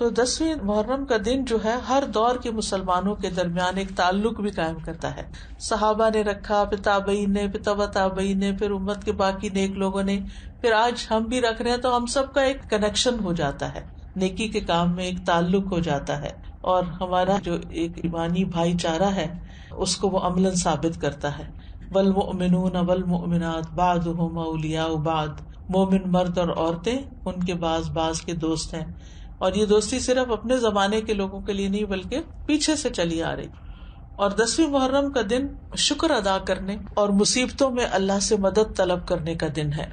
تو 10ویں محرم کا دن جو ہے ہر دور کے مسلمانوں کے درمیان ایک تعلق بھی قائم کرتا ہے. صحابہ نے رکھا، پھر تابعین نے، پھر تبع تابعین نے، پھر امت کے باقی نیک لوگوں نے، پھر آج ہم بھی رکھ رہے ہیں. تو ہم سب کا ایک کنیکشن ہو جاتا ہے، نیکی کے کام میں ایک تعلق ہو جاتا ہے، اور ہمارا جو ایک ایمانی بھائی چارہ ہے اس کو وہ عملاً ثابت کرتا ہے. والمؤمنون والمؤمنات بعضهم اولیاء بعض، مومن مرد اور عورتیں ان کے بعض کے دوست ہیں. اور یہ دوستی صرف اپنے زمانے کے لوگوں کے لیے نہیں بلکہ پیچھے سے چلی آ رہی. اور 10ویں محرم کا دن شکر ادا کرنے اور مصیبتوں میں اللہ سے مدد طلب کرنے کا دن ہے.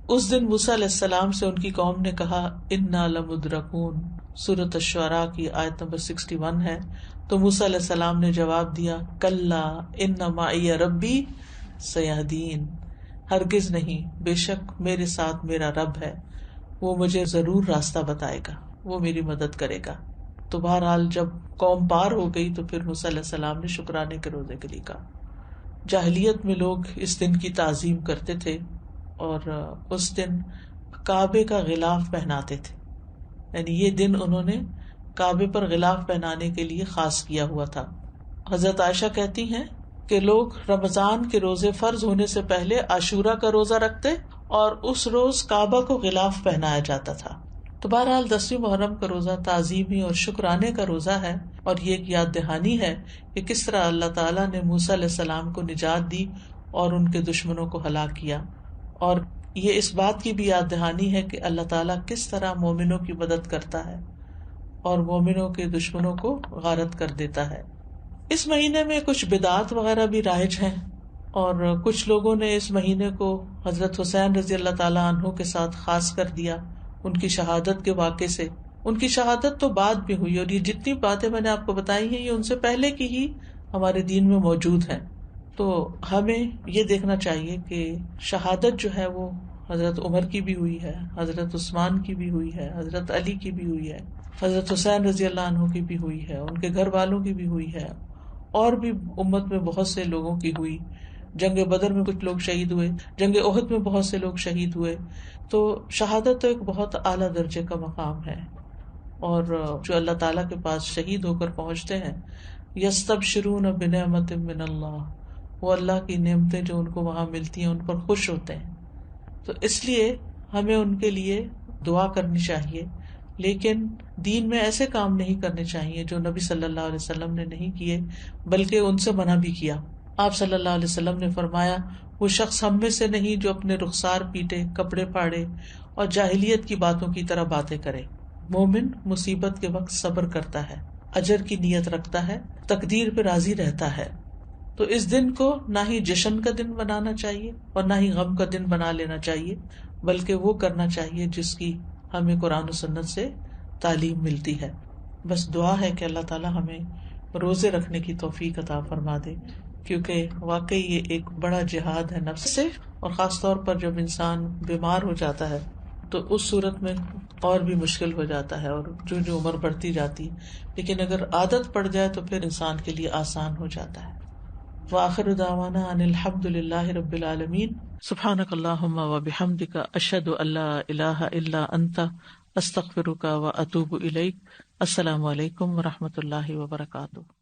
اس دن موسیٰ علیہ السلام سے ان کی قوم نے کہا انا لمدرکون، سورۃ الشعراء کی آیت نمبر 61 ہے. تو موسیٰ علیہ السلام نے جواب دیا کلا ان معی ربی سیہدین، ہرگز نہیں، بے شک میرے ساتھ میرا رب ہے، وہ مجھے ضرور راستہ بتائے گا، وہ میری مدد کرے گا. تو بہرحال جب قوم پار ہو گئی تو پھر موسیٰ علیہ السلام نے شکرانے کے روزے کے لیے کہا. جاہلیت میں لوگ اس دن کی تعظیم کرتے تھے اور اس دن کعبے کا غلاف پہناتے تھے، یعنی یہ دن انہوں نے کعبے پر غلاف پہنانے کے لیے خاص کیا ہوا تھا. حضرت عائشہ کہتی ہیں کہ لوگ رمضان کے روزے فرض ہونے سے پہلے عاشورہ کا روزہ رکھتے اور اس روز کعبہ کو غلاف پہنایا جاتا تھا. تو بہرحال 10ویں محرم کا روزہ تعظیمی اور شکرانے کا روزہ ہے، اور یہ ایک یاد دہانی ہے کہ کس طرح اللہ تعالیٰ نے موسیٰ علیہ السلام کو نجات دی اور ان کے دشمنوں کو ہلاک کیا. اور یہ اس بات کی بھی یاد دہانی ہے کہ اللہ تعالیٰ کس طرح مومنوں کی مدد کرتا ہے اور مومنوں کے دشمنوں کو غارت کر دیتا ہے. اس مہینے میں کچھ بدعات وغیرہ بھی رائج ہیں، اور کچھ لوگوں نے اس مہینے کو حضرت حسین رضی اللہ تعالیٰ عنہ کے ساتھ خاص کر دیا ان کی شہادت کے واقعے سے. ان کی شہادت تو بعد میں ہوئی، اور یہ جتنی باتیں میں نے آپ کو بتائی ہیں یہ ان سے پہلے کی ہی ہمارے دین میں موجود ہیں. تو ہمیں یہ دیکھنا چاہیے کہ شہادت جو ہے وہ حضرت عمر کی بھی ہوئی ہے، حضرت عثمان کی بھی ہوئی ہے، حضرت علی کی بھی ہوئی ہے، حضرت حسین رضی اللہ عنہ کی بھی ہوئی ہے، ان کے گھر والوں کی بھی ہوئی ہے، اور بھی امت میں بہت سے لوگوں کی ہوئی. جنگ بدر میں کچھ لوگ شہید ہوئے، جنگ احد میں بہت سے لوگ شہید ہوئے. تو شہادت تو ایک بہت اعلیٰ درجے کا مقام ہے، اور جو اللہ تعالیٰ کے پاس شہید ہو کر پہنچتے ہیں یستبشرون بنعمت من اللہ، وہ اللہ کی نعمتیں جو ان کو وہاں ملتی ہیں ان پر خوش ہوتے ہیں. تو اس لیے ہمیں ان کے لیے دعا کرنی چاہیے، لیکن دین میں ایسے کام نہیں کرنے چاہیے جو نبی صلی اللہ علیہ وسلم نے نہیں کیے بلکہ ان سے منع بھی کیا. آپ صلی اللہ علیہ وسلم نے فرمایا وہ شخص ہم میں سے نہیں جو اپنے رخسار پیٹے، کپڑے پھاڑے اور جاہلیت کی باتوں کی طرح باتیں کرے. مومن مصیبت کے وقت صبر کرتا ہے، اجر کی نیت رکھتا ہے، تقدیر پہ راضی رہتا ہے. تو اس دن کو نہ ہی جشن کا دن بنانا چاہیے اور نہ ہی غم کا دن بنا لینا چاہیے، بلکہ وہ کرنا چاہیے جس کی ہمیں قرآن و سنت سے تعلیم ملتی ہے. بس دعا ہے کہ اللہ تعالی ہمیں روزے رکھنے کی توفیق عطا فرما دے، کیونکہ واقعی یہ ایک بڑا جہاد ہے نفس سے، اور خاص طور پر جب انسان بیمار ہو جاتا ہے تو اس صورت میں اور بھی مشکل ہو جاتا ہے، اور جو عمر بڑھتی جاتی، لیکن اگر عادت پڑ جائے تو پھر انسان کے لیے آسان ہو جاتا ہے. وآخر دعوانا ان الحمد للہ رب العالمین. سبحانک اللہم وبحمدک، اشہد ان لا الہ الا انت، استغفرک واتوب الیک. السلام علیکم ورحمۃ اللہ وبرکاتہ.